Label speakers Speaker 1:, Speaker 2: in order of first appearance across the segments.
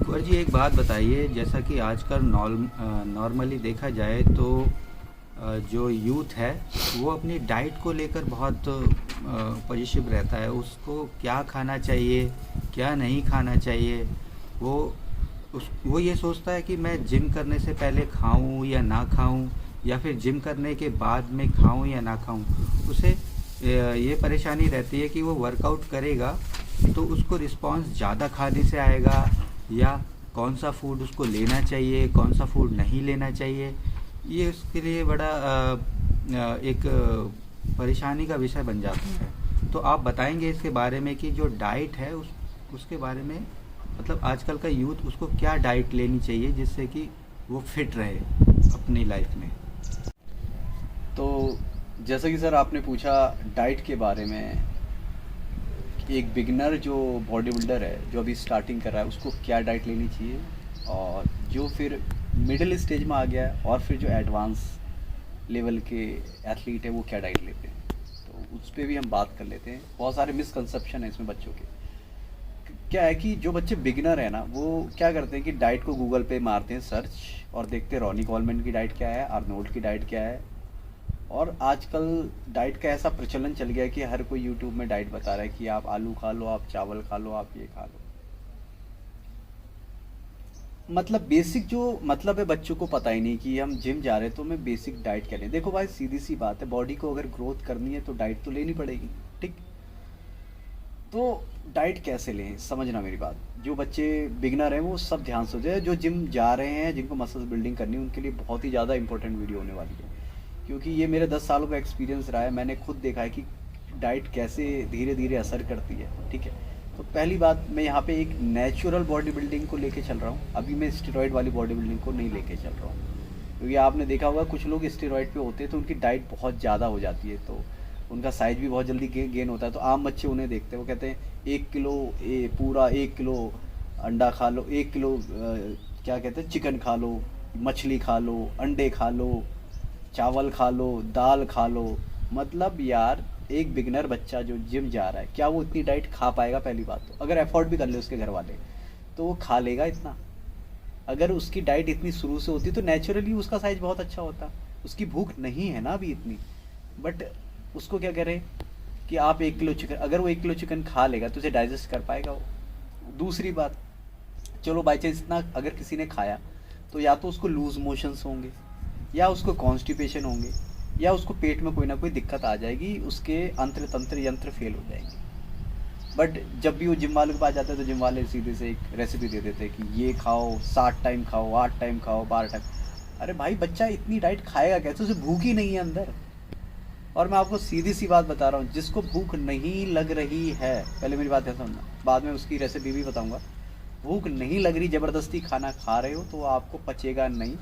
Speaker 1: कुंवर जी, एक बात बताइए। जैसा कि आजकल नॉर्मली देखा जाए तो जो यूथ है वो अपनी डाइट को लेकर बहुत पॉजिटिव रहता है। उसको क्या खाना चाहिए, क्या नहीं खाना चाहिए, वो वो ये सोचता है कि मैं जिम करने से पहले खाऊं या ना खाऊं, या फिर जिम करने के बाद में खाऊं या ना खाऊं। उसे ये परेशानी रहती है कि वो वर्कआउट करेगा तो उसको रिस्पॉन्स ज़्यादा खाने से आएगा, या कौन सा फूड उसको लेना चाहिए, कौन सा फूड नहीं लेना चाहिए। ये उसके लिए बड़ा एक परेशानी का विषय बन जाता है। तो आप बताएंगे इसके बारे में कि जो डाइट है उसके बारे में, मतलब आजकल का यूथ उसको क्या डाइट लेनी चाहिए जिससे कि वो फिट रहे अपनी लाइफ में।
Speaker 2: तो जैसा कि सर आपने पूछा डाइट के बारे में, कि एक बिगिनर जो बॉडी बिल्डर है जो अभी स्टार्टिंग कर रहा है उसको क्या डाइट लेनी चाहिए, और जो फिर मिडिल स्टेज में आ गया है और फिर जो एडवांस लेवल के एथलीट है वो क्या डाइट लेते हैं, तो उस पर भी हम बात कर लेते हैं। बहुत सारे मिसकंसेप्शन है इसमें बच्चों के। क्या है कि जो बच्चे बिगिनर है ना वो क्या करते हैं कि डाइट को गूगल पे मारते हैं सर्च, और देखते हैं रॉनी कॉलमैन की डाइट क्या है, आर्नोल्ड की डाइट क्या है। और आजकल डाइट का ऐसा प्रचलन चल गया है कि हर कोई यूट्यूब में डाइट बता रहा है कि आप आलू खा लो, आप चावल खा लो, आप ये खा लो। मतलब बेसिक जो मतलब है बच्चों को पता ही नहीं कि हम जिम जा रहे हैं तो हमें बेसिक डाइट क्या लें। देखो भाई, सीधी सी बात है, बॉडी को अगर ग्रोथ करनी है तो डाइट तो लेनी पड़ेगी। ठीक, तो डाइट कैसे लें समझना मेरी बात। जो बच्चे बिगनर हैं वो सब ध्यान से जाए, जो जिम जा रहे हैं जिनको मसल्स बिल्डिंग करनी है उनके लिए बहुत ही ज़्यादा इंपॉर्टेंट वीडियो होने वाली है, क्योंकि ये मेरे 10 सालों का एक्सपीरियंस रहा है। मैंने खुद देखा है कि डाइट कैसे धीरे धीरे असर करती है। ठीक है, तो पहली बात, मैं यहाँ पे एक नेचुरल बॉडी बिल्डिंग को लेके चल रहा हूँ। अभी मैं स्टेरॉइड वाली बॉडी बिल्डिंग को नहीं लेके चल रहा हूँ, क्योंकि आपने देखा होगा कुछ लोग स्टेरॉइड पे होते हैं तो उनकी डाइट बहुत ज़्यादा हो जाती है, तो उनका साइज भी बहुत जल्दी गेन होता है। तो आम बच्चे उन्हें देखते हैं, वो कहते हैं 1 किलो पूरा 1 किलो अंडा खा लो, 1 किलो क्या कहते हैं चिकन खा लो, मछली खा लो, अंडे खा लो, चावल खा लो, दाल खा लो। मतलब यार, एक बिगनर बच्चा जो जिम जा रहा है क्या वो इतनी डाइट खा पाएगा? पहली बात तो अगर अफोर्ड भी कर ले उसके घर वाले तो वो खा लेगा इतना? अगर उसकी डाइट इतनी शुरू से होती तो नेचुरली उसका साइज बहुत अच्छा होता। उसकी भूख नहीं है ना अभी इतनी, बट उसको क्या करे कि आप 1 किलो चिकन, अगर वो 1 किलो चिकन खा लेगा तो उसे डाइजेस्ट कर पाएगा वो? दूसरी बात, चलो बाई चांस इतना अगर किसी ने खाया तो या तो उसको लूज मोशंस होंगे, या उसको कॉन्स्टिपेशन होंगे, या उसको पेट में कोई ना कोई दिक्कत आ जाएगी, उसके अंत्र तंत्र यंत्र फेल हो जाएंगे। बट जब भी वो जिम वालों के पास जाता है तो जिम वाले सीधे से एक रेसिपी दे देते हैं कि ये खाओ, 7 टाइम खाओ, 8 टाइम खाओ, 12 टाइम। अरे भाई, बच्चा इतनी डाइट खाएगा कैसे? उसे भूख ही नहीं है अंदर। और मैं आपको सीधी सी बात बता रहा हूँ, जिसको भूख नहीं लग रही है, पहले मेरी बात है सुनना, बाद में उसकी रेसिपी भी बताऊंगा। भूख नहीं लग रही, ज़बरदस्ती खाना खा रहे हो तो आपको पचेगा नहीं,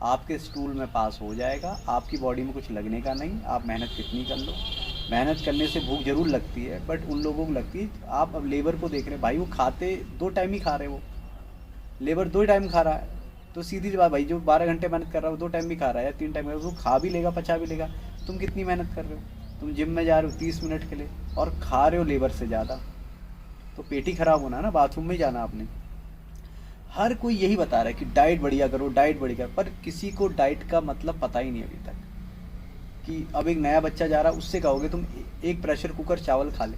Speaker 2: आपके स्टूल में पास हो जाएगा, आपकी बॉडी में कुछ लगने का नहीं। आप मेहनत कितनी कर लो, मेहनत करने से भूख जरूर लगती है, बट उन लोगों को लगती है। आप अब लेबर को देख रहे हैं भाई, वो खाते 2 टाइम ही खा रहे, वो लेबर 2 टाइम खा रहा है। तो सीधी सी बात भाई, जो 12 घंटे मेहनत कर रहा है वो 2 टाइम भी खा रहा है या 3 टाइम खा रहा है, वो खा भी लेगा, पचा भी लेगा। तुम कितनी मेहनत कर रहे हो? तुम जिम में जा रहे हो 30 मिनट के लिए और खा रहे हो लेबर से ज़्यादा, तो पेट ही खराब होना ना, बाथरूम में जाना आपने। हर कोई यही बता रहा है कि डाइट बढ़िया करो, डाइट बढ़िया करो, पर किसी को डाइट का मतलब पता ही नहीं अभी तक। कि अब एक नया बच्चा जा रहा है, उससे कहोगे तुम एक प्रेशर कुकर चावल खा ले,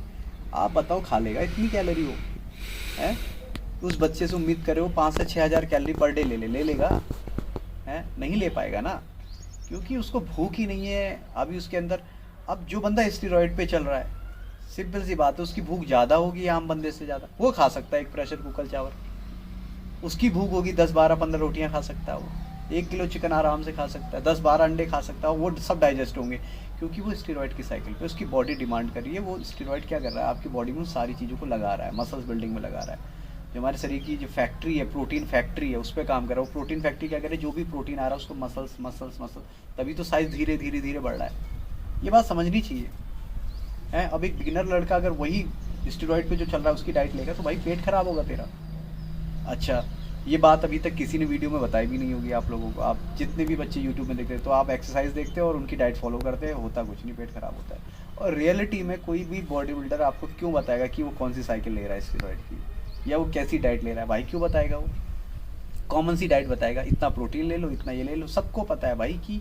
Speaker 2: आप बताओ खा लेगा? इतनी कैलोरी हो है? उस बच्चे से उम्मीद करे वो 5 से 6 हज़ार कैलोरी पर डे ले लेगा? है नहीं ले पाएगा ना, क्योंकि उसको भूख ही नहीं है अभी उसके अंदर। अब जो बंदा स्टेरॉइड पे चल रहा है, सिंपल सी बात है, उसकी भूख ज़्यादा होगी आम बंदे से ज़्यादा। वो खा सकता है एक प्रेशर कुकर चावल, उसकी भूख होगी 10, 12, 15 रोटियां खा सकता है वो, 1 किलो चिकन आराम से खा सकता है, 10, 12 अंडे खा सकता है, वो सब डाइजेस्ट होंगे, क्योंकि वो स्टेरॉइड की साइकिल पे उसकी बॉडी डिमांड कर रही है। वो स्टेरॉइड क्या कर रहा है, आपकी बॉडी में उन सारी चीज़ों को लगा रहा है, मसल्स बिल्डिंग में लगा रहा है। जो हमारे शरीर की जो फैक्ट्री है, प्रोटीन फैक्ट्री है, उस पर काम कर रहा है। वो प्रोटीन फैक्ट्री क्या कर रही है, जो भी प्रोटीन आ रहा है उसको मसल्स मसल्स मसल्स, तभी तो साइज धीरे धीरे धीरे बढ़ रहा है। ये बात समझनी चाहिए है। अब एक बिगिनर लड़का अगर वही स्टेरॉइड पे जो चल रहा है उसकी डाइट लेगा तो भाई पेट खराब होगा तेरा। अच्छा, ये बात अभी तक किसी ने वीडियो में बताई भी नहीं होगी आप लोगों को। आप जितने भी बच्चे यूट्यूब में देखते हैं तो आप एक्सरसाइज देखते हो और उनकी डाइट फॉलो करते हैं, होता कुछ नहीं, पेट खराब होता है। और रियलिटी में कोई भी बॉडी बिल्डर आपको क्यों बताएगा कि वो कौन सी साइकिल ले रहा है स्टेरॉइड की, या वो कैसी डाइट ले रहा है? भाई क्यों बताएगा वो? कॉमन सी डाइट बताएगा, इतना प्रोटीन ले लो, इतना ये ले लो। सबको पता है भाई कि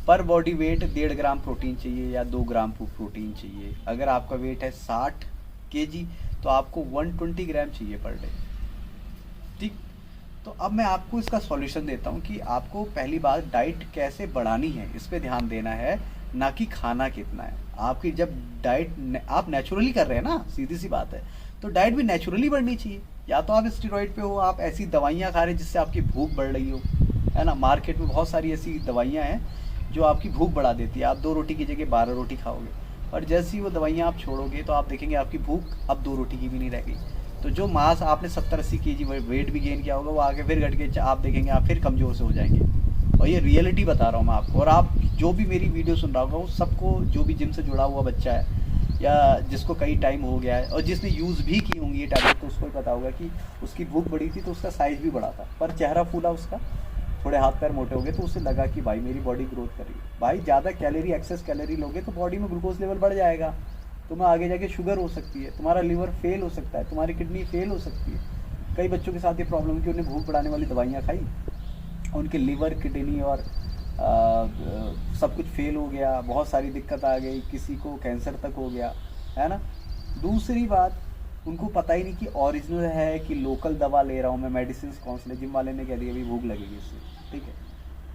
Speaker 2: पर बॉडी वेट 1.5 ग्राम प्रोटीन चाहिए या 2 ग्राम प्रोटीन चाहिए। अगर आपका वेट है 60 kg तो आपको 120 ग्राम चाहिए पर डे, ठीक। तो अब मैं आपको इसका सॉल्यूशन देता हूँ कि आपको पहली बात डाइट कैसे बढ़ानी है, इस पे ध्यान देना है, ना कि खाना कितना है। आपकी जब डाइट आप नेचुरली कर रहे हैं ना, सीधी सी बात है, तो डाइट भी नेचुरली बढ़नी चाहिए। या तो आप स्टेरॉइड पे हो, आप ऐसी दवाइयाँ खा रहे हैं जिससे आपकी भूख बढ़ रही हो, है ना। मार्केट में बहुत सारी ऐसी दवाइयाँ हैं जो आपकी भूख बढ़ा देती है। आप 2 रोटी की जगह 12 रोटी खाओगे, और जैसी वो दवाइयाँ आप छोड़ोगे तो आप देखेंगे आपकी भूख अब 2 रोटी की भी नहीं रह गई। तो जो मास आपने 70-80 kg वेट भी गेन किया होगा, वो आगे फिर घट के आप देखेंगे आप फिर कमज़ोर से हो जाएंगे। और ये रियलिटी बता रहा हूँ मैं आपको। और आप जो भी मेरी वीडियो सुन रहा होगा, वो सबको, जो भी जिम से जुड़ा हुआ बच्चा है या जिसको कई टाइम हो गया है और जिसने यूज़ भी की होंगी ये टैबलेट, तो उसको ही पता होगा कि उसकी भूख बढ़ी थी तो उसका साइज़ भी बढ़ा था, पर चेहरा फूला उसका, थोड़े हाथ पैर मोटे हो गए, तो उसे लगा कि भाई मेरी बॉडी ग्रोथ कर रही है। भाई ज़्यादा कैलोरी, एक्सेस कैलोरी लोगे तो बॉडी में ग्लूकोज लेवल बढ़ जाएगा, तुम्हें आगे जाके शुगर हो सकती है, तुम्हारा लिवर फेल हो सकता है, तुम्हारी किडनी फेल हो सकती है। कई बच्चों के साथ ये प्रॉब्लम है कि उन्हें भूख बढ़ाने वाली दवाइयाँ खाई, उनके लिवर, किडनी और सब कुछ फेल हो गया, बहुत सारी दिक्कत आ गई, किसी को कैंसर तक हो गया, है ना। दूसरी बात, उनको पता ही नहीं कि ओरिजिनल है कि लोकल दवा ले रहा हूँ मैं, मेडिसिन कौन से ले, जिम वाले ने कह दिया भाई भूख लगेगी इससे, ठीक है।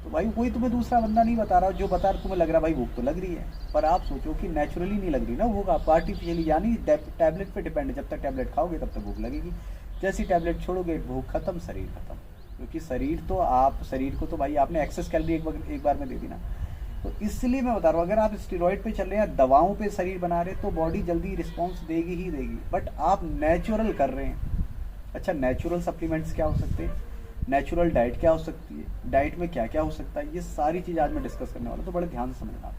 Speaker 2: तो भाई कोई तुम्हें दूसरा बंदा नहीं बता रहा, जो बता रहा तुम्हें लग रहा भाई भूख तो लग रही है, पर आप सोचो कि नेचुरली नहीं लग रही ना भूख, आपको आर्टिफिशियली, यानी टैबलेट पे डिपेंड है। जब तक टैबलेट खाओगे तब तक भूख लगेगी, जैसी टैबलेट छोड़ोगे भूख खत्म, शरीर खत्म। क्योंकि शरीर को तो भाई आपने एक्सेस कैलोरी एक बार में दे दी ना। तो इसलिए मैं बता रहा हूँ, अगर आप स्टेरॉइड पे चल रहे हैं, दवाओं पे शरीर बना रहे हैं, तो बॉडी जल्दी रिस्पॉन्स देगी ही देगी। बट आप नेचुरल कर रहे हैं। अच्छा, नेचुरल सप्लीमेंट्स क्या हो सकते हैं, नेचुरल डाइट क्या हो सकती है, डाइट में क्या क्या हो सकता है, ये सारी चीज़ आज मैं डिस्कस करने वाला हूँ, तो बड़े ध्यान से समझना।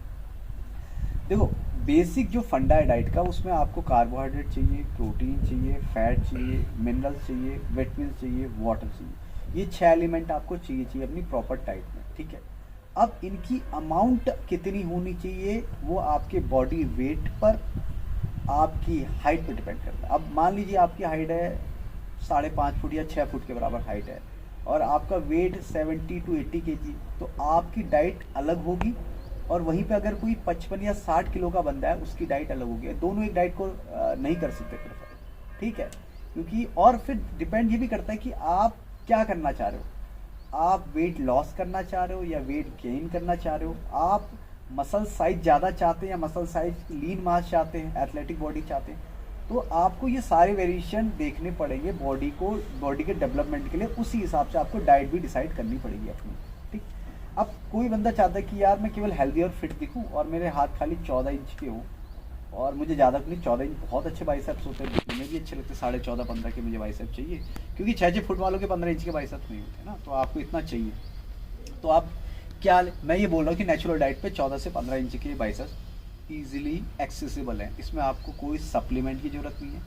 Speaker 2: देखो, बेसिक जो फंडा है डाइट का, उसमें आपको कार्बोहाइड्रेट चाहिए, प्रोटीन चाहिए, फैट चाहिए, मिनरल्स चाहिए, विटामिन चाहिए, वाटर चाहिए। ये 6 एलिमेंट आपको चाहिए अपनी प्रॉपर डाइट में, ठीक है। अब इनकी अमाउंट कितनी होनी चाहिए वो आपके बॉडी वेट पर, आपकी हाइट पर डिपेंड करता है। अब मान लीजिए आपकी हाइट है 5.5 फुट या 6 फुट के बराबर हाइट है, और आपका वेट 70 to 80 kg, तो आपकी डाइट अलग होगी। और वहीं पे अगर कोई 55 या 60 किलो का बंदा है, उसकी डाइट अलग होगी। दोनों एक डाइट को नहीं कर सकते प्रेफर, ठीक है। क्योंकि और फिर डिपेंड ये भी करता है कि आप क्या करना चाह रहे हो। आप वेट लॉस करना चाह रहे हो या वेट गेन करना चाह रहे हो, आप मसल साइज ज़्यादा चाहते हैं या मसल साइज लीन मास चाहते हैं, एथलेटिक बॉडी चाहते हैं, तो आपको ये सारे वेरिएशन देखने पड़ेंगे बॉडी के डेवलपमेंट के लिए। उसी हिसाब से आपको डाइट भी डिसाइड करनी पड़ेगी अपनी, ठीक। अब कोई बंदा चाहता है कि यार मैं केवल हेल्दी और फिट दिखूं और मेरे हाथ खाली 14 इंच के हों, और मुझे ज़्यादा नहीं, 14 इंच बहुत अच्छे बाइसेप्स होते हैं, दिखने में भी अच्छे लगते हैं। 14.5-15 के मुझे बाइसेप चाहिए, क्योंकि 6 फुट वालों के 15 इंच के बाइसेप नहीं होते ना, तो आपको इतना चाहिए। तो आप क्या, मैं ये बोल रहा हूँ कि नेचुरल डाइट पे 14 से 15 इंच के बाइसेप ईजिली एक्सेसिबल हैं। इसमें आपको कोई सप्लीमेंट की ज़रूरत नहीं है,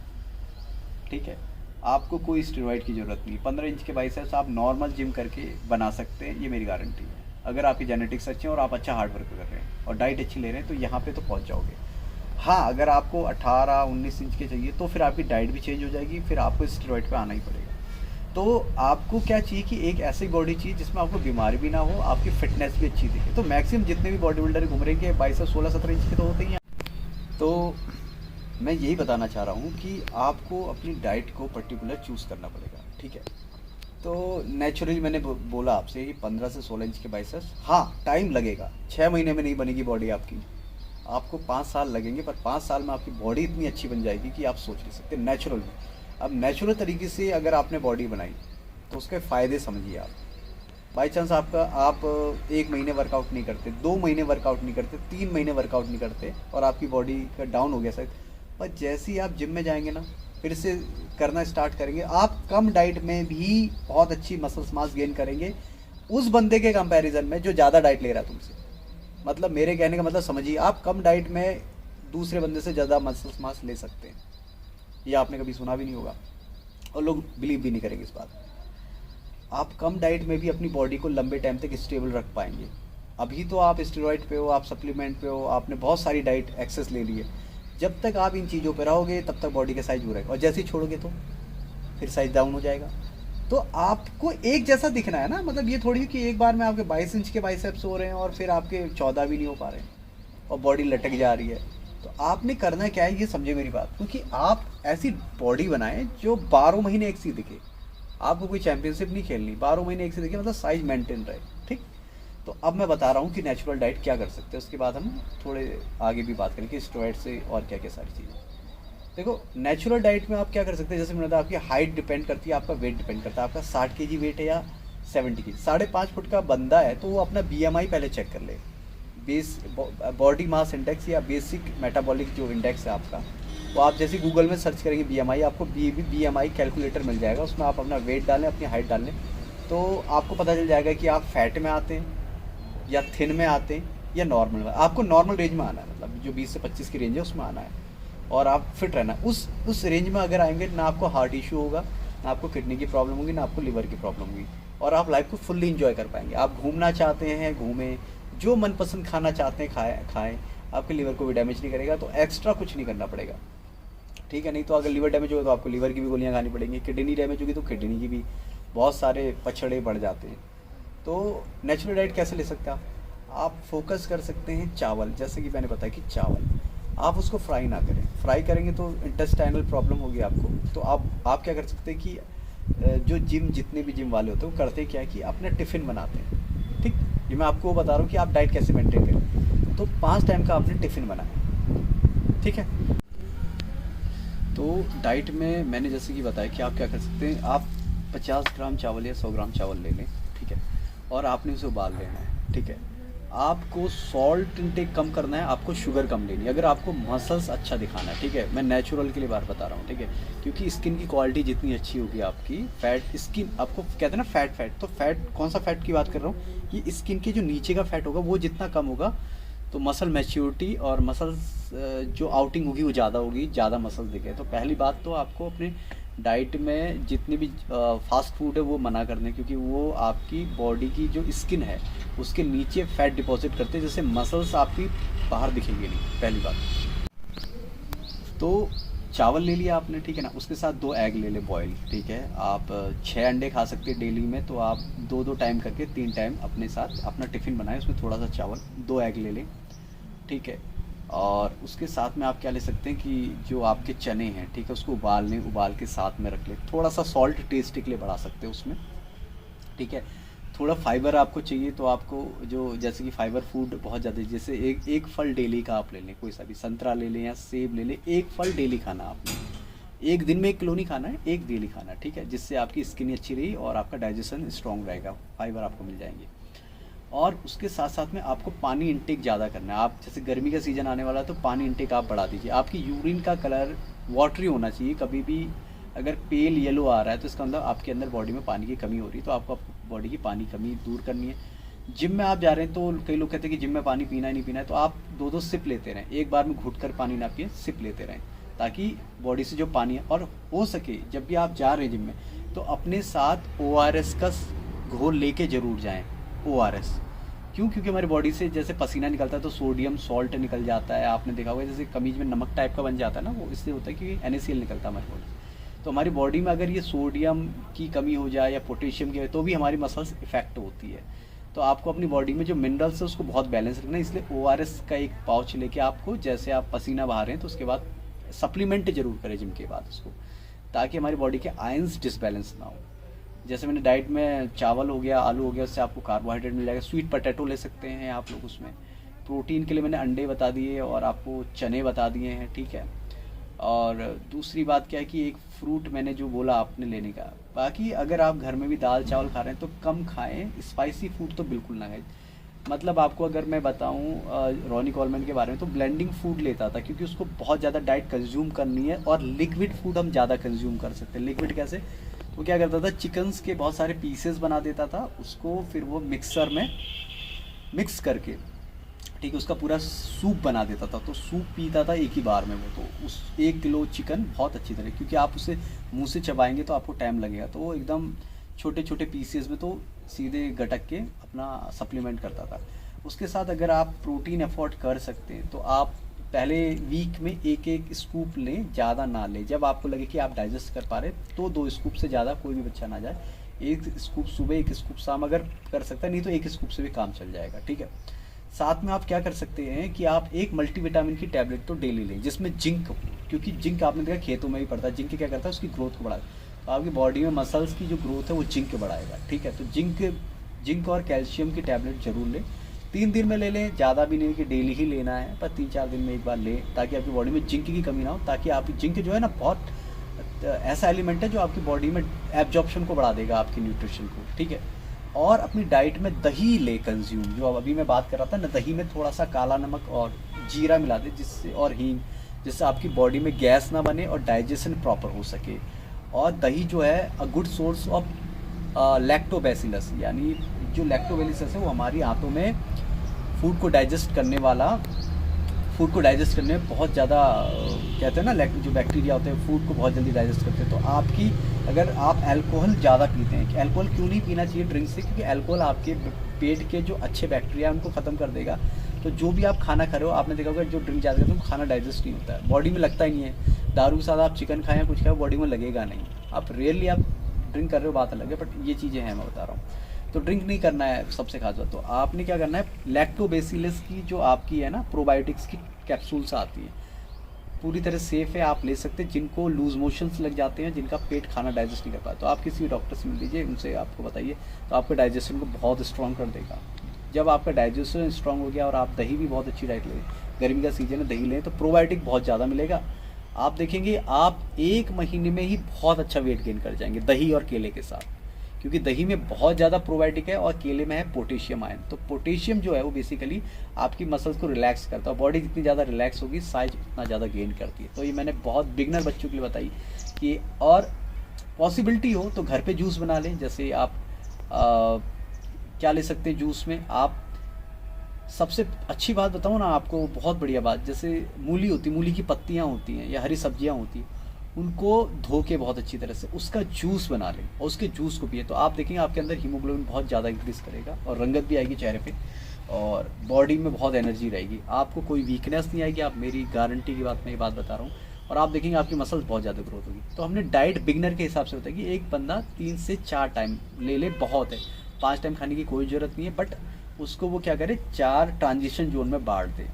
Speaker 2: ठीक है। आपको कोई स्टेरॉइड की ज़रूरत नहीं। 15 इंच के बाइसेप्स आप नॉर्मल जिम करके बना सकते हैं, ये मेरी गारंटी है। अगर आपकी जेनेटिक्स अच्छी है और आप अच्छा हार्ड वर्क कर रहे हैं और डाइट अच्छी ले रहे हैं, तो यहाँ पे तो पहुँच जाओगे। हाँ, अगर आपको 18-19 इंच के चाहिए तो फिर आपकी डाइट भी चेंज हो जाएगी, फिर आपको स्टेरॉइड पे आना ही पड़ेगा। तो आपको क्या चाहिए कि एक ऐसी बॉडी चाहिए जिसमें आपको बीमारी भी ना हो, आपकी फिटनेस भी अच्छी दिखे। तो मैक्सिमम जितने भी बॉडी बिल्डर घूम रहे हैं, 22 से 16-17 इंच के तो होते ही हैं। तो मैं यही बताना चाह रहा हूँ कि आपको अपनी डाइट को पर्टिकुलर चूज़ करना पड़ेगा, ठीक है। तो नेचुरली मैंने बोला आपसे कि 15 से 16 इंच के बाइसेप्स, हाँ टाइम लगेगा, 6 महीने में नहीं बनेगी बॉडी आपकी, आपको 5 साल लगेंगे, पर 5 साल में आपकी बॉडी इतनी अच्छी बन जाएगी कि आप सोच नहीं सकते नेचुरल में। अब नेचुरल तरीके से अगर आपने बॉडी बनाई तो उसके फ़ायदे समझिए आप। बाई चांस आप 1 महीने वर्कआउट नहीं करते, 2 महीने वर्कआउट नहीं करते, 3 महीने वर्कआउट नहीं करते और आपकी बॉडी का डाउन हो गया शायद, पर जैसे ही आप जिम में जाएंगे ना, फिर से करना स्टार्ट करेंगे, आप कम डाइट में भी बहुत अच्छी मसल्स मास गेन करेंगे उस बंदे के कंपैरिजन में जो ज़्यादा डाइट ले रहा है तुमसे। मतलब मेरे कहने का मतलब समझिए, आप कम डाइट में दूसरे बंदे से ज़्यादा मसल्स मास ले सकते हैं। ये आपने कभी सुना भी नहीं होगा और लोग बिलीव भी नहीं करेंगे इस बात। आप कम डाइट में भी अपनी बॉडी को लंबे टाइम तक स्टेबल रख पाएंगे। अभी तो आप स्टेरॉइड पे हो, आप सप्लीमेंट पे हो, आपने बहुत सारी डाइट एक्सेस ले ली है। जब तक आप इन चीज़ों पे रहोगे तब तक बॉडी का साइज हो रहेगा, और जैसे ही छोड़ोगे तो फिर साइज डाउन हो जाएगा। तो आपको एक जैसा दिखना है ना, मतलब ये थोड़ी कि एक बार में आपके 22 इंच के बाइसेप्स हो रहे हैं और फिर आपके 14 भी नहीं हो पा रहे हैं और बॉडी लटक जा रही है। तो आपने करना क्या है, ये समझे मेरी बात, क्योंकि आप ऐसी बॉडी बनाएं जो 12 महीने एक सी दिखे। आपको कोई चैंपियनशिप नहीं खेलनी, 12 महीने एक से दिखे, मतलब साइज मेंटेन रहे, ठीक। तो अब मैं बता रहा हूँ कि नेचुरल डाइट क्या कर सकते हैं, उसके बाद हम थोड़े आगे भी बात करेंगे स्टेरॉइड से और क्या क्या सारी चीज़ें। देखो नेचुरल डाइट में आप क्या कर सकते हैं, जैसे मैंने बताया आपकी हाइट डिपेंड करती है, आपका वेट डिपेंड करता है, आपका 60 केजी वेट है या 70 केजी। 5.5 फुट का बंदा है तो वो अपना BMI पहले चेक कर ले, बेस बॉडी मास इंडेक्स या बेसिक मेटाबॉलिक जो इंडेक्स है आपका, वो आप जैसे गूगल में सर्च करेंगे BMI, आपको BMI कैलकुलेटर मिल जाएगा, उसमें आप अपना वेट डालें, अपनी हाइट डालें, तो आपको पता चल जाएगा कि आप फैट में आते हैं या थिन में आते हैं या नॉर्मल में। आपको नॉर्मल रेंज में आना है, मतलब जो 20 से 25 की रेंज है उसमें आना है और आप फिट रहना। उस रेंज में अगर आएंगे ना आपको हार्ट इशू होगा, ना आपको किडनी की प्रॉब्लम होगी, ना आपको लिवर की प्रॉब्लम होगी, और आप लाइफ को फुल्ली इंजॉय कर पाएंगे। आप घूमना चाहते हैं घूमें, जो मनपसंद खाना चाहते हैं खाएं, आपके लिवर को भी डैमेज नहीं करेगा, तो एक्स्ट्रा कुछ नहीं करना पड़ेगा, ठीक है। नहीं तो अगर लिवर डैमेज होगा तो आपको लिवर की भी गोलियाँ खानी पड़ेंगी, किडनी डैमेज होगी तो किडनी की भी, बहुत सारे पछड़े बढ़ जाते हैं। तो नेचुरल डाइट कैसे ले सकते हैं आप फोकस कर सकते हैं चावल, जैसे कि मैंने बताया कि चावल आप उसको फ्राई ना करें, फ्राई करेंगे तो इंटेस्टाइनल प्रॉब्लम होगी आपको। तो आप क्या कर सकते हैं कि जो जितने भी जिम वाले होते हैं वो करते क्या है कि अपना टिफ़िन बनाते हैं, ठीक। ये मैं आपको बता रहा हूँ कि आप डाइट कैसे मेंटेन करें। तो 5 टाइम का आपने टिफ़िन बनाया, ठीक है। तो डाइट में मैंने जैसे कि बताया कि आप क्या कर सकते हैं, आप 50 ग्राम चावल या 100 ग्राम चावल ले लें, ठीक है, और आपने उसे उबाल लेना है, ठीक है। आपको सॉल्ट इंटेक कम करना है, आपको शुगर कम लेनी है, अगर आपको मसल्स अच्छा दिखाना है, ठीक है। मैं नेचुरल के लिए बार बता रहा हूँ, ठीक है, क्योंकि स्किन की क्वालिटी जितनी अच्छी होगी आपकी, फैट स्किन आपको कहते हैं ना फैट, तो फैट कौन सा फैट की बात कर रहा हूँ, कि स्किन के जो नीचे का फैट होगा वो जितना कम होगा तो मसल मैच्योरिटी और मसल्स जो आउटिंग होगी वो ज़्यादा होगी, ज़्यादा मसल्स दिखे। तो पहली बात तो आपको अपने डाइट में जितने भी फास्ट फूड है वो मना करने, क्योंकि वो आपकी बॉडी की जो स्किन है उसके नीचे फैट डिपॉजिट करते हैं, जैसे मसल्स आपकी बाहर दिखेंगे नहीं, पहली बात। तो चावल ले लिया आपने, ठीक है ना, उसके साथ 2 एग ले ले बॉयल, ठीक है। आप 6 अंडे खा सकते हैं डेली में, तो आप 2-2 टाइम करके 3 टाइम अपने साथ अपना टिफ़िन बनाएं, उसमें थोड़ा सा चावल, 2 एग ले लें, ठीक है। और उसके साथ में आप क्या ले सकते हैं कि जो आपके चने हैं, ठीक है, उसको उबाल लें, उबाल के साथ में रख लें, थोड़ा सा सॉल्ट टेस्ट के लिए बढ़ा सकते हैं उसमें, ठीक है। थोड़ा फाइबर आपको चाहिए तो आपको जो जैसे कि फाइबर फूड बहुत ज़्यादा, जैसे एक फल डेली का आप ले लें, कोई सा भी संतरा ले लें या सेब ले लें, एक फल डेली खाना आपने, एक दिन में 1 किलो नहीं खाना है, एक डेली खाना, ठीक है, जिससे आपकी स्किन अच्छी रही और आपका डाइजेशन स्ट्रॉन्ग रहेगा, फाइबर आपको मिल जाएंगे। और उसके साथ साथ में आपको पानी इंटेक ज़्यादा करना है। आप जैसे गर्मी का सीज़न आने वाला है तो पानी इंटेक आप बढ़ा दीजिए। आपकी यूरिन का कलर वाटरी होना चाहिए, कभी भी अगर पेल येलो आ रहा है तो इसका मतलब आपके अंदर बॉडी में पानी की कमी हो रही है, तो आपको बॉडी की पानी कमी दूर करनी है। जिम में आप जा रहे हैं तो कई लोग कहते हैं कि जिम में पानी पीना ही नहीं पीना है, तो आप 2-2 सिप लेते रहें, एक बार में घुट कर पानी ना पिए, सिप लेते रहें, ताकि बॉडी से जो पानी है, और हो सके जब भी आप जा रहे हैं जिम में तो अपने साथ ORS का घोल लेके ज़रूर जाएँ। ORS क्यों? क्योंकि हमारी बॉडी से जैसे पसीना निकलता है तो सोडियम सॉल्ट निकल जाता है, आपने देखा होगा जैसे कमीज में नमक टाइप का बन जाता है ना, वो इससे होता है कि NaCl निकलता है हमारी बॉडी से। तो हमारी बॉडी में अगर ये सोडियम की कमी हो जाए या पोटेशियम की, तो भी हमारी मसल्स इफेक्ट होती है। तो आपको अपनी बॉडी में जो मिनरल्स है उसको बहुत बैलेंस रखना है, इसलिए ORS का एक पाउच लेके आपको, जैसे आप पसीना बहा रहे हैं तो उसके बाद सप्लीमेंट जरूर करें जिम के बाद उसको, ताकि हमारी बॉडी के आयंस डिसबैलेंस ना हो। जैसे मैंने डाइट में चावल हो गया, आलू हो गया, उससे आपको कार्बोहाइड्रेट मिल जाएगा। स्वीट पोटैटो ले सकते हैं आप लोग उसमें। प्रोटीन के लिए मैंने अंडे बता दिए और आपको चने बता दिए हैं, ठीक है। और दूसरी बात क्या है कि एक फ्रूट मैंने जो बोला आपने लेने का। बाकी अगर आप घर में भी दाल चावल खा रहे हैं तो कम खाएं, स्पाइसी फूड तो बिल्कुल ना खाएं। मतलब आपको अगर मैं बताऊं रॉनी कॉलमैन के बारे में, तो ब्लेंडिंग फूड लेता था क्योंकि उसको बहुत ज़्यादा डाइट कंज्यूम करनी है, और लिक्विड फूड हम ज़्यादा कंज्यूम कर सकते हैं। लिक्विड कैसे? वो क्या करता था, चिकन्स के बहुत सारे पीसेस बना देता था, उसको फिर वो मिक्सर में मिक्स करके, ठीक है, उसका पूरा सूप बना देता था, तो सूप पीता था एक ही बार में वो। तो उस 1 किलो चिकन बहुत अच्छी तरह, क्योंकि आप उसे मुंह से चबाएंगे तो आपको टाइम लगेगा, तो वो एकदम छोटे छोटे पीसेस में तो सीधे गटक के अपना सप्लीमेंट करता था। उसके साथ अगर आप प्रोटीन अफोर्ड कर सकते हैं तो आप पहले वीक में एक एक स्कूप लें, ज़्यादा ना लें। जब आपको लगे कि आप डाइजेस्ट कर पा रहे तो 2 स्कूप से ज़्यादा कोई भी बच्चा ना जाए। 1 स्कूप सुबह, 1 स्कूप शाम अगर कर सकता है, नहीं तो 1 स्कूप से भी काम चल जाएगा, ठीक है। साथ में आप क्या कर सकते हैं कि आप एक मल्टीविटामिन की टैबलेट तो डेली लें जिसमें जिंक हो, क्योंकि जिंक आपने देखा खेतों में भी पड़ता है। जिंक क्या करता है, उसकी ग्रोथ को बढ़ाता है। तो आपकी बॉडी में मसल्स की जो ग्रोथ है वो जिंक बढ़ाएगा, ठीक है। तो जिंक और कैल्शियम की टैबलेट जरूर लें। 3 दिन में ले लें, ज़्यादा भी नहीं कि डेली ही लेना है, पर 3-4 दिन में एक बार लें, ताकि आपकी बॉडी में जिंक की कमी ना हो। ताकि आप जिंक जो है ना, बहुत ऐसा एलिमेंट है जो आपकी बॉडी में एब्जॉर्प्शन को बढ़ा देगा, आपकी न्यूट्रिशन को, ठीक है। और अपनी डाइट में दही ले कंज्यूम, जो अभी मैं बात कर रहा था ना, दही में थोड़ा सा काला नमक और जीरा मिला दे, जिससे, और हींग, जिससे आपकी बॉडी में गैस ना बने और डाइजेशन प्रॉपर हो सके। और दही जो है a good source of lactobacillus, यानी जो लैक्टोबैसिलस है वो हमारी आंतों में फूड को डाइजेस्ट करने में बहुत ज़्यादा कहते हैं ना, जो बैक्टीरिया होते हैं फूड को बहुत जल्दी डाइजेस्ट करते हैं। तो आपकी, अगर आप अल्कोहल ज़्यादा पीते हैं, कि अल्कोहल क्यों नहीं पीना चाहिए ड्रिंक से, क्योंकि अल्कोहल आपके पेट के जो अच्छे बैक्टीरिया उनको ख़त्म कर देगा। तो जो भी आप खाना खा रहे हो, आपने देखा होगा जो ड्रिंक ज़्यादा करते हो खाना डाइजेस्ट नहीं होता है, बॉडी में लगता ही नहीं है। दारू के साथ आप चिकन खाएं या कुछ खाएं, बॉडी में लगेगा नहीं। आप रेयरली आप ड्रिंक कर रहे हो, बात अलग है, बट ये चीज़ें हैं, मैं बता रहा हूँ। तो ड्रिंक नहीं करना है सबसे खास बात। तो आपने क्या करना है, लैक्टोबैसिलस की जो आपकी है ना प्रोबायोटिक्स की कैप्सूल्स आती हैं, पूरी तरह सेफ़ है, आप ले सकते हैं। जिनको लूज मोशंस लग जाते हैं, जिनका पेट खाना डाइजेस्ट नहीं कर पाता, तो आप किसी डॉक्टर से मिल लीजिए, उनसे आपको बताइए, तो आपके डाइजेशन को बहुत स्ट्रॉन्ग कर देगा। जब आपका डाइजेशन स्ट्रॉन्ग हो गया और आप दही भी बहुत अच्छी डाइट लें, गर्मी का सीजन है, दही लें तो प्रोबायोटिक बहुत ज़्यादा मिलेगा। आप देखेंगे आप 1 महीने में ही बहुत अच्छा वेट गेन कर जाएंगे दही और केले के साथ, क्योंकि दही में बहुत ज़्यादा प्रोबायोटिक है और केले में है पोटेशियम आयन। तो पोटेशियम जो है वो बेसिकली आपकी मसल्स को रिलैक्स करता है। बॉडी जितनी ज़्यादा रिलैक्स होगी, साइज उतना ज़्यादा गेन करती है। तो ये मैंने बहुत बिगनर बच्चों के लिए बताई कि, और पॉसिबिलिटी हो तो घर पे जूस बना लें। जैसे आप क्या ले सकते हैं जूस में, आप सबसे अच्छी बात बताऊँ ना आपको, बहुत बढ़िया बात, जैसे मूली होती, मूली की पत्तियाँ होती हैं या हरी सब्जियाँ होती हैं, उनको धो के बहुत अच्छी तरह से उसका जूस बना लें और उसके जूस को पिए, तो आप देखेंगे आपके अंदर हीमोग्लोबिन बहुत ज़्यादा इंक्रीज़ करेगा और रंगत भी आएगी चेहरे पे और बॉडी में बहुत एनर्जी रहेगी। आपको कोई वीकनेस नहीं आएगी, आप मेरी गारंटी की बात, मैं ये बात बता रहा हूँ। और आप देखेंगे आपकी मसल्स बहुत ज़्यादा ग्रोथ होगी। तो हमने डाइट बिगनर के हिसाब से बताया कि एक बंदा 3 से 4 टाइम ले ले, बहुत है, 5 टाइम खाने की कोई ज़रूरत नहीं है, बट उसको वो क्या करे, 4 ट्रांजिशन जोन में बांट दे,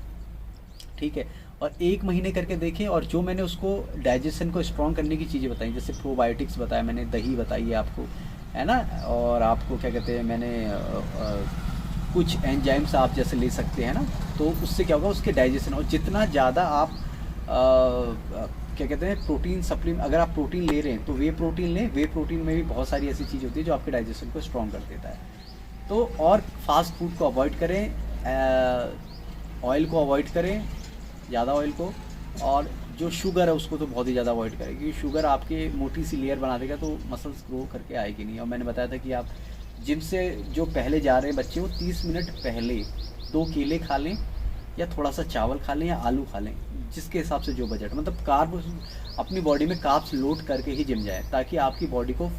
Speaker 2: ठीक है। और 1 महीने करके देखें। और जो मैंने उसको डाइजेशन को स्ट्रॉन्ग करने की चीज़ें बताई, जैसे प्रोबायोटिक्स बताया मैंने, दही बताई है आपको, है ना, और आपको क्या कहते हैं, मैंने कुछ एंजाइम्स आप जैसे ले सकते हैं ना, तो उससे क्या होगा, उसके डाइजेशन। और जितना ज़्यादा आप क्या कहते हैं, प्रोटीन सप्लीमेंट, अगर आप प्रोटीन ले रहे हैं तो वे प्रोटीन लें। वे प्रोटीन में भी बहुत सारी ऐसी चीज़ होती है जो आपके डाइजेशन को स्ट्रॉन्ग कर देता है। तो और फास्ट फूड को अवॉइड करें, ऑयल को अवॉइड करें, ज़्यादा ऑयल को, और जो शुगर है उसको तो बहुत ही ज़्यादा अवॉइड करें, क्योंकि शुगर आपके मोटी सी लेयर बना देगा, तो मसल्स ग्रो करके आएगी नहीं। और मैंने बताया था कि आप जिम से जो पहले जा रहे हैं बच्चे, वो 30 मिनट पहले 2 केले खा लें या थोड़ा सा चावल खा लें या आलू खा लें, जिसके हिसाब से जो बजट, मतलब कार्ब अपनी बॉडी में कार्ब्स लोड करके ही जिम जाए, ताकि आपकी बॉडी को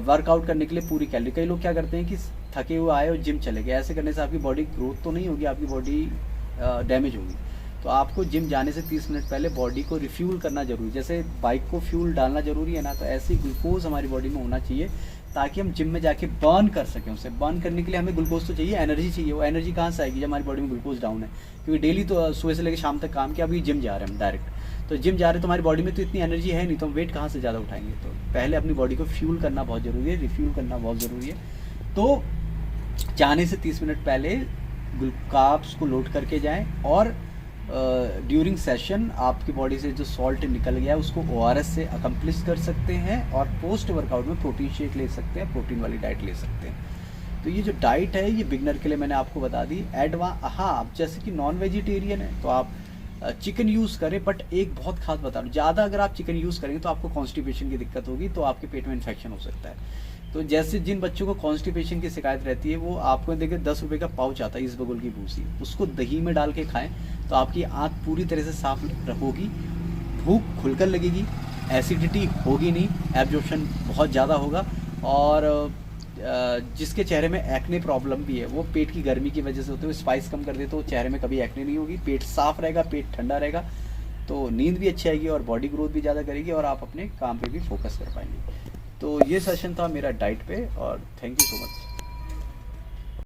Speaker 2: वर्कआउट करने के लिए पूरी कैलोरी। कई लोग क्या करते हैं कि थके हुए आए और जिम चले गए, ऐसे करने से आपकी बॉडी ग्रोथ तो नहीं होगी, आपकी बॉडी डैमेज होगी। तो आपको जिम जाने से 30 मिनट पहले बॉडी को रिफ्यूल करना जरूरी, जैसे बाइक को फ्यूल डालना जरूरी है ना, तो ऐसे ही ग्लूकोज हमारी बॉडी में होना चाहिए, ताकि हम जिम में जाके बर्न कर सकें। उसे बर्न करने के लिए हमें ग्लूकोज तो चाहिए, एनर्जी चाहिए। वो एनर्जी कहाँ से आएगी जब हमारी बॉडी में ग्लूकोज डाउन है, क्योंकि डेली तो सुबह से लेकर शाम तक काम किया, अभी जिम जा रहे हैं हम डायरेक्ट, तो जिम जा रहे हैं तो हमारी बॉडी में तो इतनी एनर्जी है नहीं, तो हम वेट कहाँ से ज़्यादा उठाएंगे। तो पहले अपनी बॉडी को फ्यूल करना बहुत ज़रूरी है, रिफ्यूल करना बहुत ज़रूरी है। तो जाने से 30 मिनट पहले कार्ब्स को लोड करके जाएं, और ड्यूरिंग सेशन आपकी बॉडी से जो सॉल्ट निकल गया है उसको ORS से अकम्प्लिश कर सकते हैं, और पोस्ट वर्कआउट में प्रोटीन शेक ले सकते हैं, प्रोटीन वाली डाइट ले सकते हैं। तो ये जो डाइट है ये बिगनर के लिए मैंने आपको बता दी। हाँ, आप जैसे कि नॉन वेजिटेरियन है तो आप चिकन यूज़ करें, बट एक बहुत खास बता रहा हूँ, ज़्यादा अगर आप चिकन यूज़ करेंगे तो आपको कॉन्स्टिपेशन की दिक्कत होगी, तो आपके पेट में इन्फेक्शन हो सकता है। तो जैसे जिन बच्चों को कॉन्स्टिपेशन की शिकायत रहती है, वो आपको देखिए 10 रुपये का पाउच आता है इसबगोल की भूसी, उसको दही में डाल के खाएं, तो आपकी आंत पूरी तरह से साफ होगी, भूख खुलकर लगेगी, एसिडिटी होगी नहीं, एब्जॉर्प्शन बहुत ज़्यादा होगा, और जिसके चेहरे में एक्ने प्रॉब्लम भी है, वो पेट की गर्मी की वजह से होते हैं, स्पाइस कम कर दे तो चेहरे में कभी एक्ने नहीं होगी, पेट साफ रहेगा, पेट ठंडा रहेगा, तो नींद भी अच्छी आएगी और बॉडी ग्रोथ भी ज़्यादा करेगी और आप अपने काम पे भी फोकस कर पाएंगे। तो ये सेशन था मेरा डाइट पे, और थैंक यू सो मच।